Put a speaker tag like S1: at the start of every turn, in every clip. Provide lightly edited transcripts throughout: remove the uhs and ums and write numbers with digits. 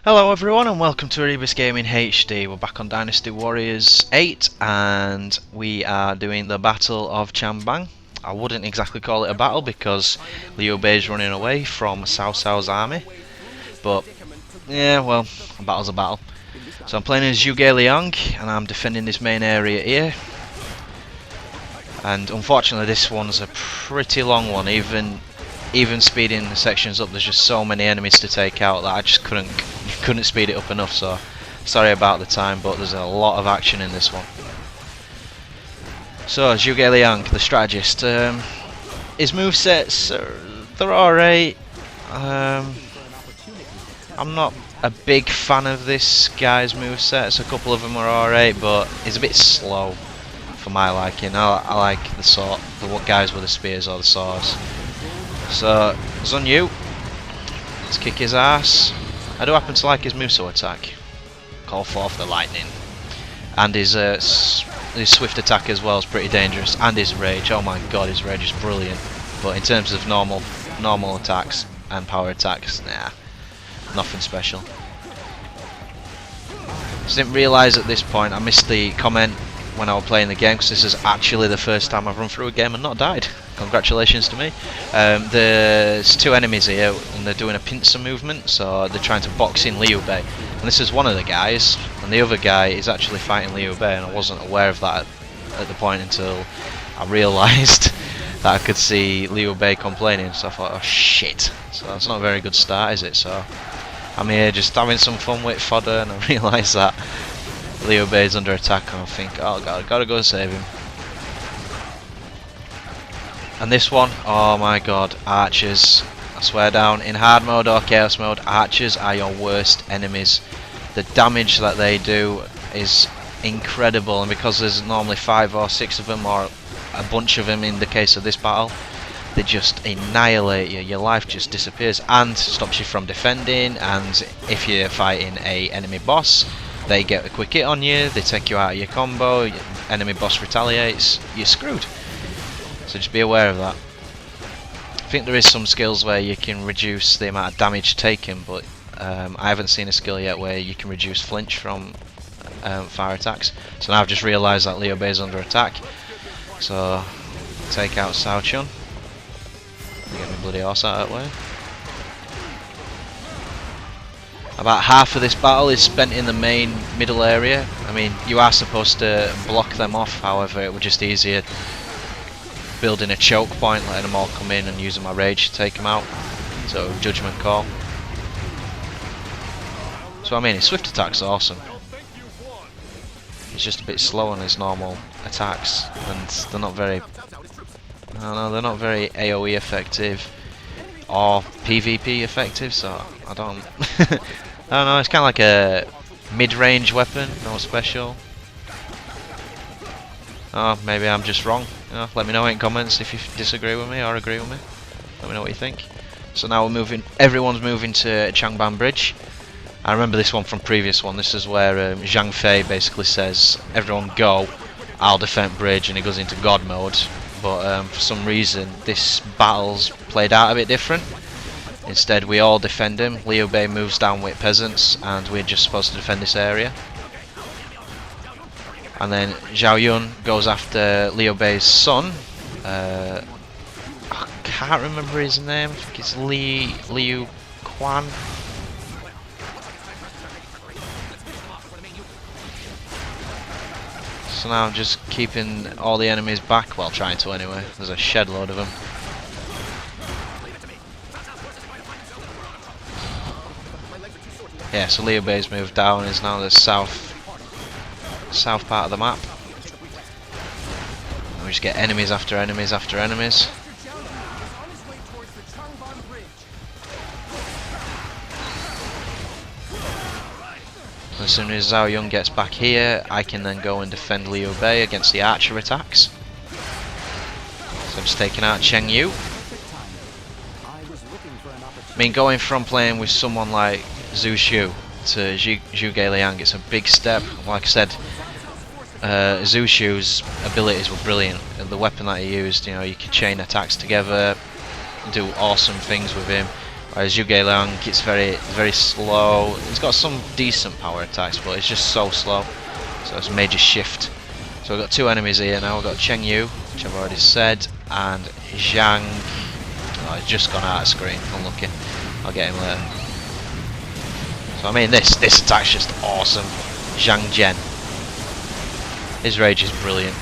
S1: Hello everyone and welcome to ErebosGamingHD. We're back on Dynasty Warriors 8 and we are doing the Battle of Chang Ban. I wouldn't exactly call it a battle because Liu Bei is running away from Cao Cao's army. But yeah, well, a battle's a battle. So I'm playing as Zhuge Liang and I'm defending this main area here. And unfortunately this one's a pretty long one, even speeding the sections up. There's just so many enemies to take out that I just couldn't speed it up enough, so sorry about the time, but there's a lot of action in this one. So Zhuge Liang, the strategist, his movesets, they're alright. I'm not a big fan of this guy's movesets. A couple of them are alright, but he's a bit slow for my liking. I like the guys with the spears or the swords. So Zhao Yun, let's kick his ass. I do happen to like his moveset attack, call forth the lightning, and his swift attack as well is pretty dangerous, and his rage. Oh my god, his rage is brilliant. But in terms of normal attacks and power attacks, nah, nothing special. Just didn't realise at this point, I missed the comment when I was playing the game, because this is actually the first time I've run through a game and not died. Congratulations to me. There's two enemies here and they're doing a pincer movement, so they're trying to box in Liu Bei. And this is one of the guys, and the other guy is actually fighting Liu Bei, and I wasn't aware of that at the point until I realised that I could see Liu Bei complaining, so I thought, oh shit. So that's not a very good start, is it? So I'm here just having some fun with fodder, and I realise that Liu Bei is under attack, and I think, oh god, gotta go and save him. And this one, oh my god, archers. I swear down, in hard mode or chaos mode, archers are your worst enemies. The damage that they do is incredible, and because there's normally 5 or 6 of them, or a bunch of them in the case of this battle, they just annihilate you. Your life just disappears and stops you from defending, and if you're fighting a enemy boss, they get a quick hit on you, they take you out of your combo, your enemy boss retaliates, you're screwed. So just be aware of that. I think there is some skills where you can reduce the amount of damage taken, but I haven't seen a skill yet where you can reduce flinch from fire attacks. So now I've just realised that Liu Bei is under attack. So take out Zhao Yun. Get my bloody horse out of that way. About half of this battle is spent in the main middle area. I mean, you are supposed to block them off, however it was just easier building a choke point, letting them all come in and using my rage to take them out. So judgment call. So I mean, his swift attack's awesome. He's just a bit slow on his normal attacks, and they're not very, I don't know, they're not very AoE effective or PvP effective, so I don't I don't know, it's kind of like a mid-range weapon, not special. Oh, maybe I'm just wrong. You know, let me know in comments if you disagree with me or agree with me. Let me know what you think. So now everyone's moving to Chang Ban Bridge. I remember this one from previous one. This is where Zhang Fei basically says, everyone go, I'll defend bridge, and he goes into God mode. But for some reason this battle's played out a bit different. Instead we all defend him. Liu Bei moves down with peasants and we're just supposed to defend this area. And then Zhao Yun goes after Liu Bei's son. I can't remember his name. I think it's Liu Quan. So now I'm just keeping all the enemies back, well, trying to anyway. There's a shed load of them. Yeah, so Liu Bei's moved down, is now the south part of the map. And we just get enemies after enemies after enemies. As soon as Zhao Yun gets back here, I can then go and defend Liu Bei against the archer attacks. So I'm just taking out Cheng Yu. I mean, going from playing with someone like SHU to Zhuge Liang, it's a big step. Like I said, SHU's abilities were brilliant. The weapon that he used, you know, you could chain attacks together, do awesome things with him. Whereas Zhuge Liang, it's very slow. It's got some decent power attacks, but it's just so slow. So it's a major shift. So we've got two enemies here now. We've got Cheng Yu, which I've already said, and Zhang. Oh, he's just gone out of screen. Unlucky. I'll get him later. So I mean, this attack's just awesome. Zhang Zhen. His rage is brilliant.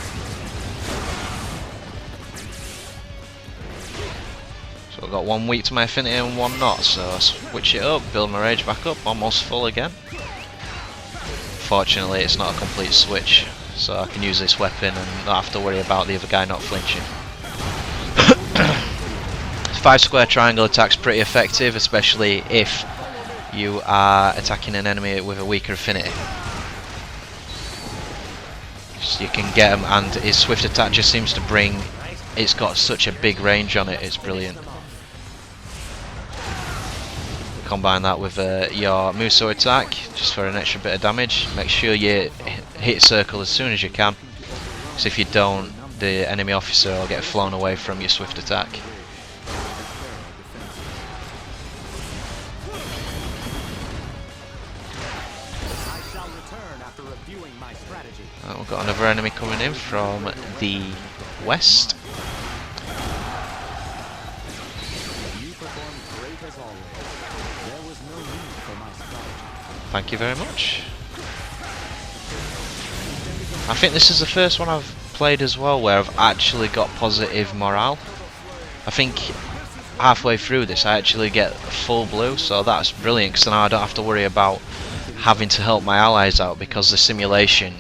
S1: So I've got one weak to my affinity and one not. So I switch it up, build my rage back up, almost full again. Fortunately, it's not a complete switch, so I can use this weapon and not have to worry about the other guy not flinching. 5 square triangle attack's pretty effective, especially if you are attacking an enemy with a weaker affinity. So you can get him, and his swift attack just seems to bring. It's got such a big range on it. It's brilliant. Combine that with your Muso attack, just for an extra bit of damage. Make sure you hit circle as soon as you can, because if you don't, the enemy officer will get flown away from your swift attack. We've got another enemy coming in from the west. Thank you very much. I think this is the first one I've played as well where I've actually got positive morale. I think halfway through this I actually get full blue, so that's brilliant, because now I don't have to worry about having to help my allies out, because the simulation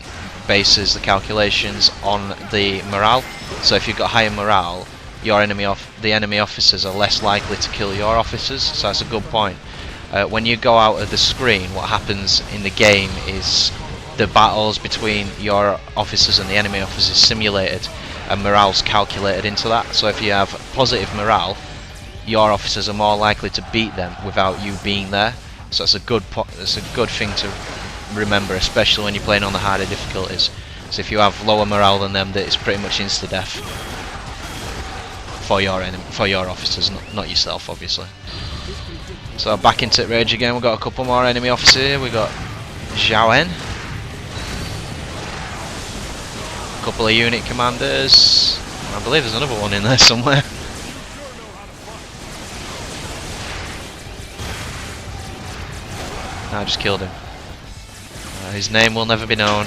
S1: bases the calculations on the morale. So if you've got higher morale, the enemy officers are less likely to kill your officers, so that's a good point. When you go out of the screen, what happens in the game is the battles between your officers and the enemy officers is simulated, and morale's calculated into that. So if you have positive morale, your officers are more likely to beat them without you being there. So that's a good thing to remember, especially when you're playing on the harder difficulties. So if you have lower morale than them, that it's pretty much insta death for your officers, not yourself, obviously. So back into rage again. We've got a couple more enemy officers here. We've got Zhao Yun, a couple of unit commanders. I believe there's another one in there somewhere. I just killed him. His name will never be known.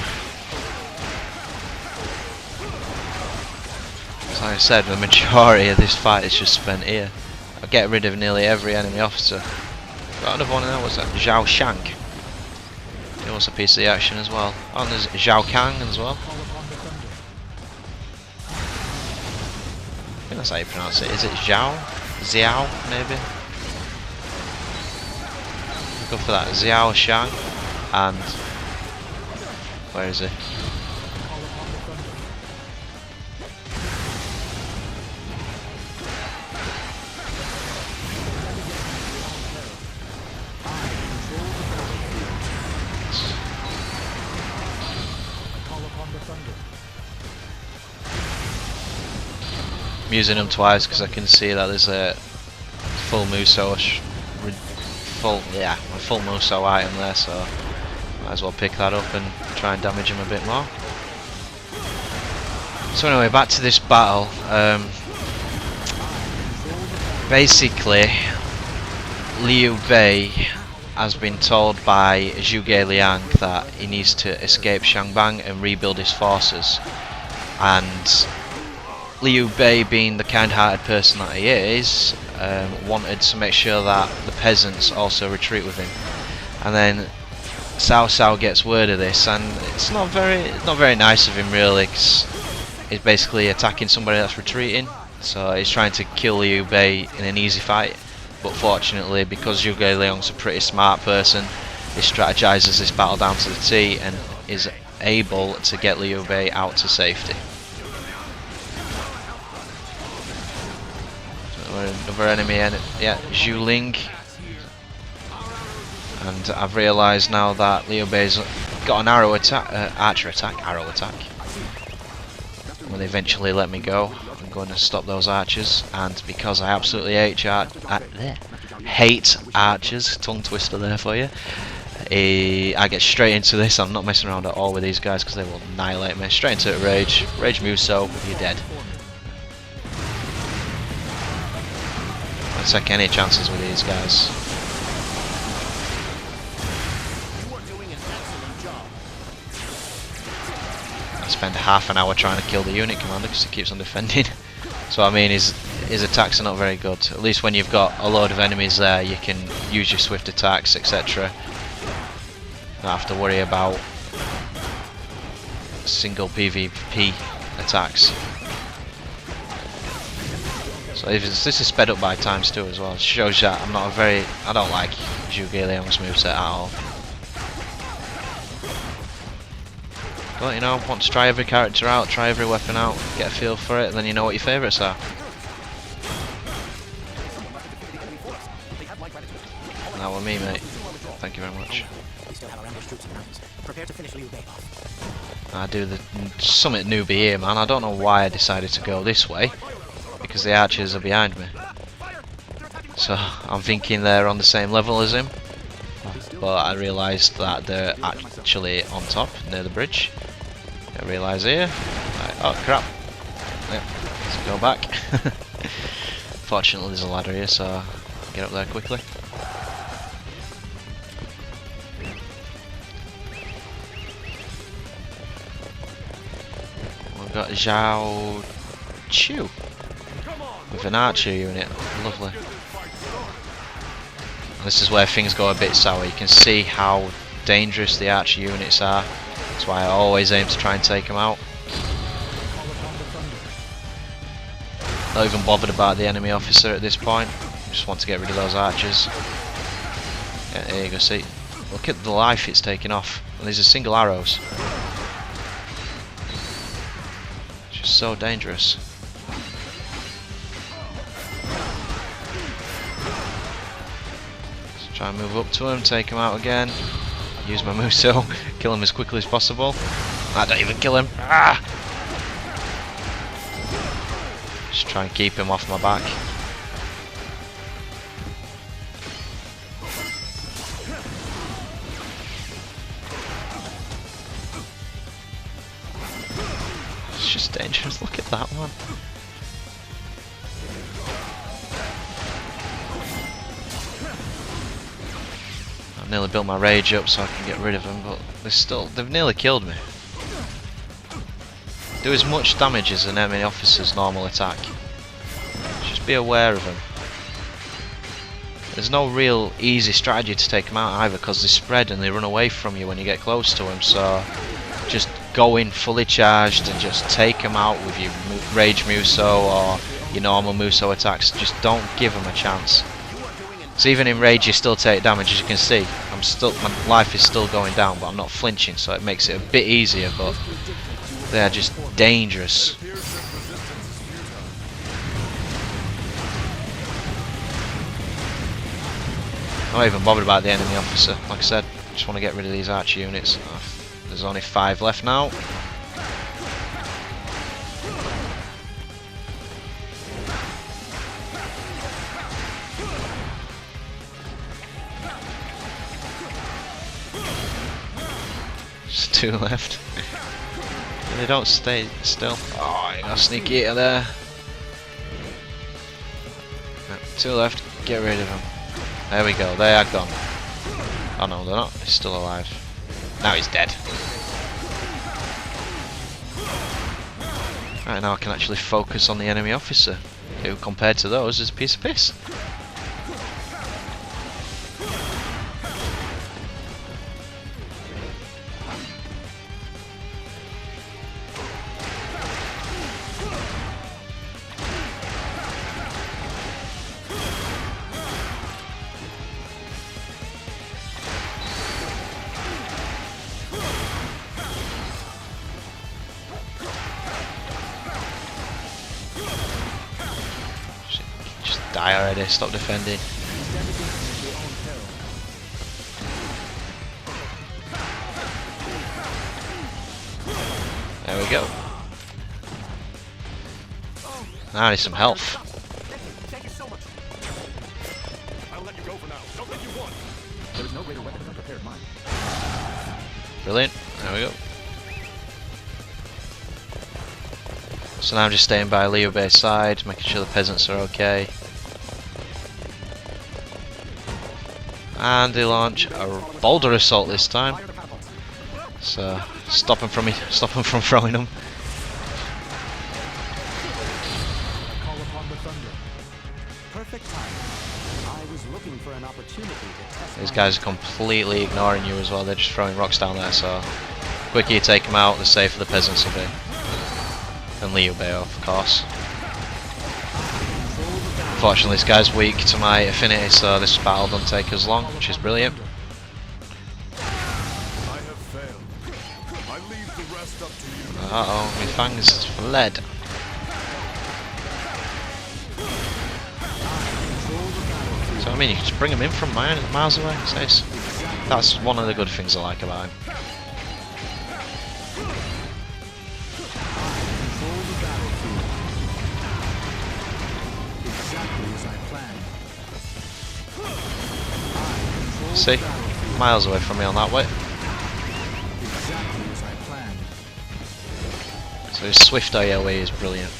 S1: As I said, the majority of this fight is just spent here. I'll get rid of nearly every enemy officer. Got another one in there, what's that? Zhao Shang. He wants a piece of the action as well. Oh, and there's Zhao Kang as well. I think that's how you pronounce it. Is it Zhao? Xiao, maybe? Go for that. Xiao Shang. And where is he? I'm using them twice because I can see that there's a full Muso, full Muso item there, so might as well pick that up and try and damage him a bit more. So anyway, back to this battle. Basically, Liu Bei has been told by Zhuge Liang that he needs to escape Chang Ban and rebuild his forces, and Liu Bei, being the kind-hearted person that he is, wanted to make sure that the peasants also retreat with him. And then Cao Cao gets word of this, and it's not very nice of him really, because he's basically attacking somebody that's retreating. So he's trying to kill Liu Bei in an easy fight. But fortunately, because Zhuge Liang's a pretty smart person, he strategizes this battle down to the T and is able to get Liu Bei out to safety. Another enemy, yeah, Zhu Ling. And I've realised now that Liu Bei's got an arrow attack, archer attack. When they eventually let me go, I'm going to stop those archers. And because I absolutely hate hate archers. Tongue twister there for you. I get straight into this. I'm not messing around at all with these guys because they will annihilate me. Straight into it, rage. Rage Muso, you're dead. Don't take any chances with these guys. I spend half an hour trying to kill the unit commander because he keeps on defending. So I mean, his attacks are not very good. At least when you've got a load of enemies there, you can use your swift attacks, etc. Not have to worry about single PvP attacks. So this is sped up by ×2 as well. It shows that I'm not I don't like Zhuge Liang's moveset at all. But you know, want to try every character out, try every weapon out, get a feel for it, and then you know what your favourites are. That was me, mate. Thank you very much. I do the summit newbie here, man. I don't know why I decided to go this way, because the archers are behind me. So I'm thinking they're on the same level as him, but I realised that they're actually on top near the bridge. I realise here. Right, oh crap! Yep, let's go back. Fortunately, there's a ladder here, so I'll get up there quickly. We've got Zhao Yun with an archer unit. Lovely. And this is where things go a bit sour. You can see how dangerous the archer units are. That's why I always aim to try and take them out. Not even bothered about the enemy officer at this point. Just want to get rid of those archers. Yeah, there you go, see. Look at the life it's taking off. And these are single arrows. It's just so dangerous. Let's try and move up to him, take him out again. Use my Muso, kill him as quickly as possible. I don't even kill him. Ah! Just try and keep him off my back. It's just dangerous. Look at that one. Nearly built my rage up so I can get rid of them, but they've nearly killed me. Do as much damage as an enemy officer's normal attack. Just be aware of them. There's no real easy strategy to take them out either, because they spread and they run away from you when you get close to them, so just go in fully charged and just take them out with your rage Muso or your normal Muso attacks. Just don't give them a chance. So even in rage you still take damage, as you can see. My life is still going down, but I'm not flinching, so it makes it a bit easier, but they are just dangerous. I'm not even bothered about the enemy officer. Like I said, just want to get rid of these archer units. There's only 5 left now. Just 2 left. They don't stay still. Oh, you got sneaky eater there. No, 2 left. Get rid of them. There we go. They are gone. Oh no, they're not. He's still alive. Now he's dead. Right, now I can actually focus on the enemy officer, who compared to those is a piece of piss. Die already, stop defending. There we go. Now I need some health. Brilliant. There we go. So now I'm just staying by Liu Bei's side, making sure the peasants are okay. And they launch a boulder assault this time. So stop them from throwing them. These guys are completely ignoring you as well. They're just throwing rocks down there. So the quicker you take them out, the safer the peasants will be. And Liu Bei, of course. Unfortunately, this guy's weak to my affinity, so this battle doesn't take as long, which is brilliant. Uh-oh, my fangs fled. So I mean, you can just bring him in from miles away. That's one of the good things I like about him. See? Miles away from me on that way. So his swift AoE is brilliant.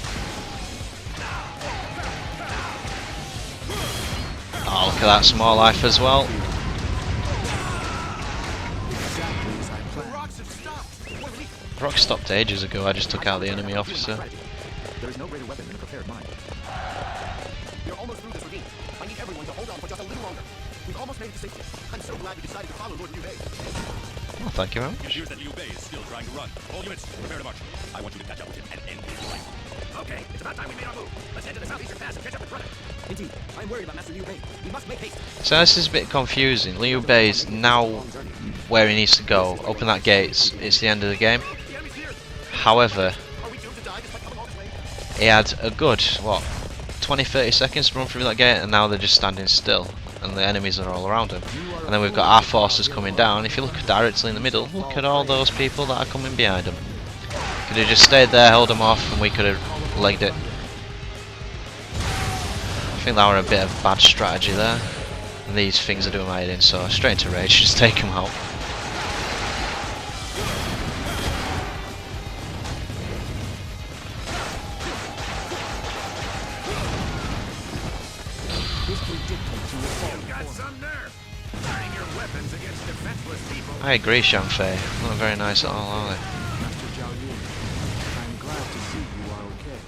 S1: Oh, look at that small life as well. Rock stopped ages ago, I just took out the enemy officer.
S2: There is no greater weapon than a prepared mind. You're almost through this ravine. I need everyone to hold on for just a little longer. We've almost made it to safety. I'm so glad you decided to follow Lord Liu Bei.
S1: Oh, thank you very much.
S3: It appears that Liu Bei is still trying to run. All units, prepare to march. I want you to catch up with him and end his life.
S2: Okay, it's about time we made our move. Let's head to the southeastern pass and catch up with brother. Indeed, I'm worried about Master Liu Bei. We must make haste.
S1: So this is a bit confusing. Liu Bei is now where he needs to go. Open that gate, it's the end of the game. However, he had a good, what, 20-30 seconds to run through that gate, and now they're just standing still. And the enemies are all around him. And then we've got our forces coming down. If you look directly in the middle, look at all those people that are coming behind him. Could have just stayed there, held them off, and we could have legged it. I think that were a bit of bad strategy there. And these things are doing my head in, so straight into rage, just take them out. I agree, Shanfei. Not very nice at all, are they?
S4: Master Zhao Yun, I'm glad to see you are okay.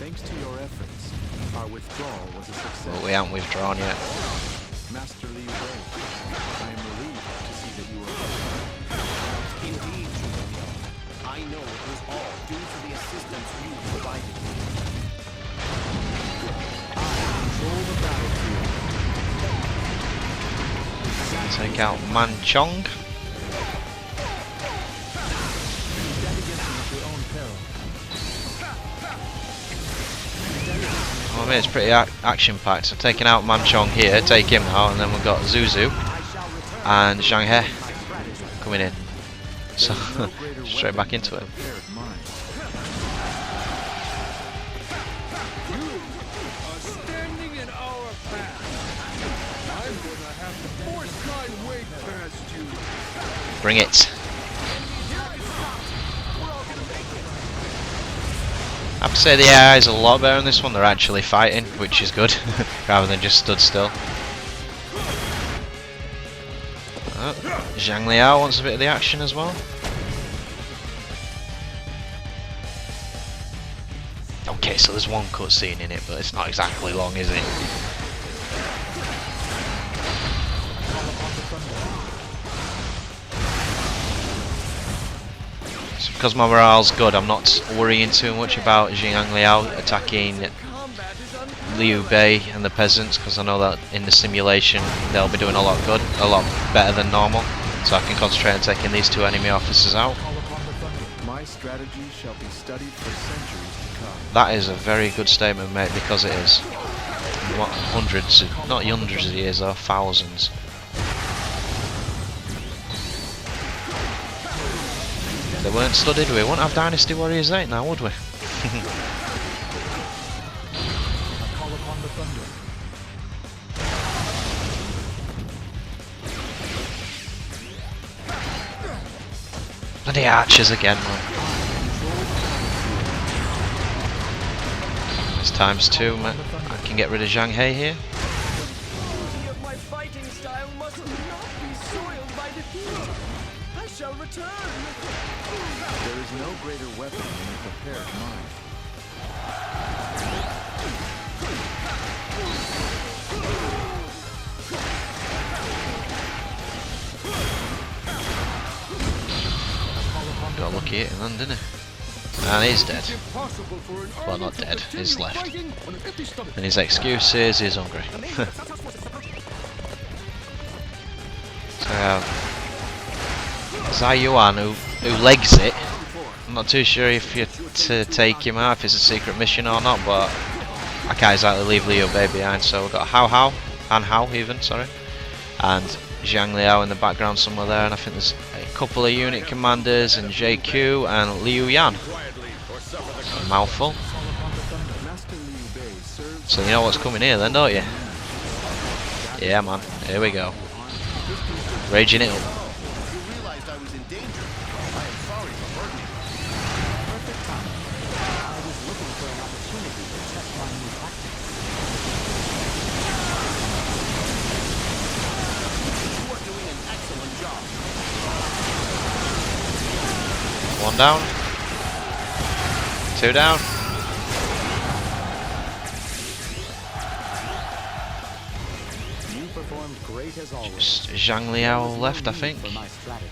S4: Thanks to your efforts, our withdrawal was a success.
S1: Well, we haven't withdrawn yet.
S4: Master Liu Bei, I am relieved to see that you are okay.
S2: Indeed, Zhuge. I know it was all due to the assistance you provided me.
S4: I control the battlefield.
S1: Take out Manchong. Oh, I mean, it's pretty action-packed. So taking out Manchong here, take him out, and then we've got Zuzu and Zhang He coming in. So straight back into it. Bring it. I have to say the AI is a lot better in this one. They're actually fighting, which is good, rather than just stood still. Oh, Zhang Liao wants a bit of the action as well. Okay, so there's one cutscene in it, but it's not exactly long, is it? Because my morale's good, I'm not worrying too much about Zhang Liao attacking Liu Bei and the peasants, because I know that in the simulation they'll be doing a lot better than normal, so I can concentrate on taking these two enemy officers out.
S4: My strategy shall be studied for centuries to come.
S1: That is a very good statement, mate, because it is. What, hundreds, not hundreds of years, though, thousands. If they weren't studied, we wouldn't have Dynasty Warriors 8 now, would we? And the archers again, man. It's ×2, man. I can get rid of Zhang He here.
S2: My fighting style must not be soiled by defeat. I shall return.
S4: There is no greater weapon than a prepared mind.
S1: Got lucky hitting then, didn't he? And he's dead. Well, not dead, he's left. And his excuse is he's hungry. So, Zhao Yun, who legs it. I'm not too sure if you're to take him out, if it's a secret mission or not, but I can't exactly leave Liu Bei behind. So we've got Hao even, sorry, and Zhang Liao in the background somewhere there, and I think there's a couple of unit commanders and JQ and Liu Yan. A mouthful. So you know what's coming here then, don't you? Yeah, man, here we go. Raging it up.
S2: You realized I was in danger. I am sorry for hurting you.
S4: Perfect timing. I was looking for an opportunity to test my new tactics.
S2: You are doing an excellent job.
S1: One down. Two down.
S4: You performed great as always.
S1: Just Zhang Liao left, I think.
S4: For my strategy.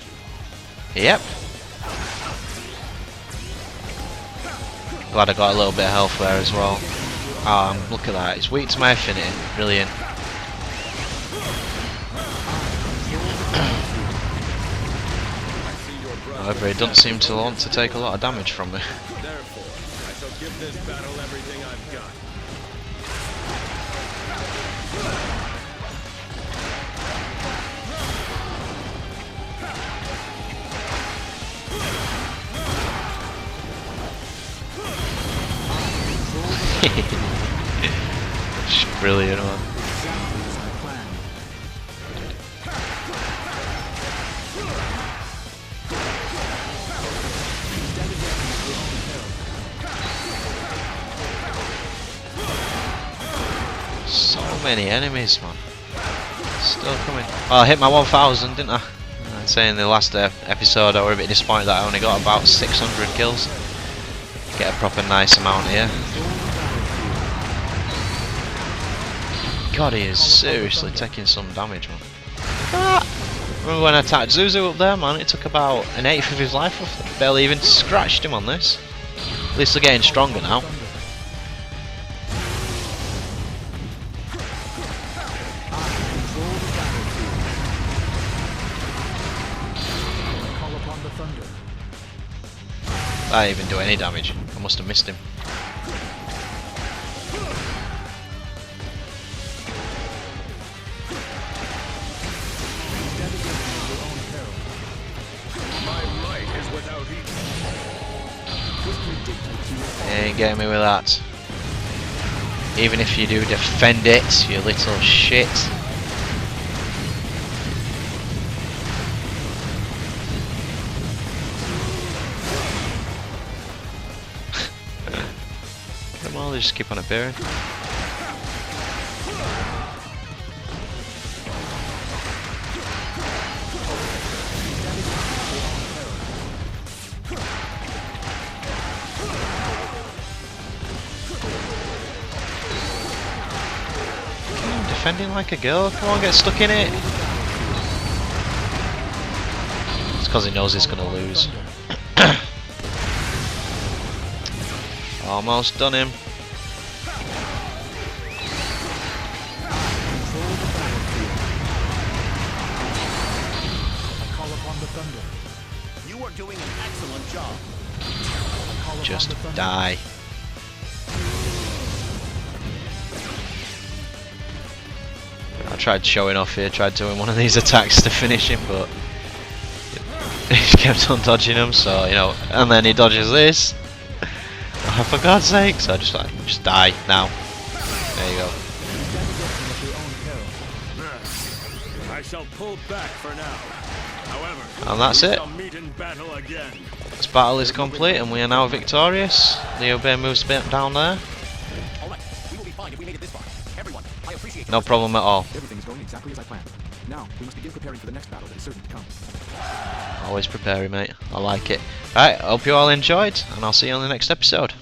S1: Yep. Glad I got a little bit of health there as well. Look at that. It's weak to my affinity. Brilliant. However, it doesn't seem to want to take a lot of damage from me.
S3: Therefore, I shall give this battle everything I've got.
S1: It's brilliant, man.
S4: Exactly as I planned.
S1: So many enemies, man. Still coming. Well, I hit my 1000, didn't I? I'd say in the last episode I were a bit disappointed that I only got about 600 kills. Get a proper nice amount here. God, he is seriously taking some damage, man. Remember when I attacked Zuzu up there, man? It took about an eighth of his life off. Barely even scratched him on this. At least they're getting stronger now. That didn't even do any damage. I must have missed him. You ain't getting me with that. Even if you do defend it, you little shit. Come on, they just keep on appearing. Defending like a girl, come on, get stuck in it. It's because he knows he's going to lose. Almost done him.
S2: You are doing an excellent job.
S1: Just die. I tried showing off here, tried doing one of these attacks to finish him, but he kept on dodging them, so, you know, and then he dodges this. Oh, for God's sake, so I just like, just die now. There you go.
S3: I shall pull back for now. However,
S1: And that's
S3: we
S1: it.
S3: shall meet in battle again.
S1: This battle is complete and we are now victorious. Liu Bei moves a bit down there.
S2: All right, we will be fine if we made it this far. Everyone, I appreciate
S1: No problem at all.
S4: Everything is going exactly as I planned. Now, we must begin preparing for the next battle that is certain to come.
S1: Always preparing, mate. I like it. Right, hope you all enjoyed, and I'll see you on the next episode.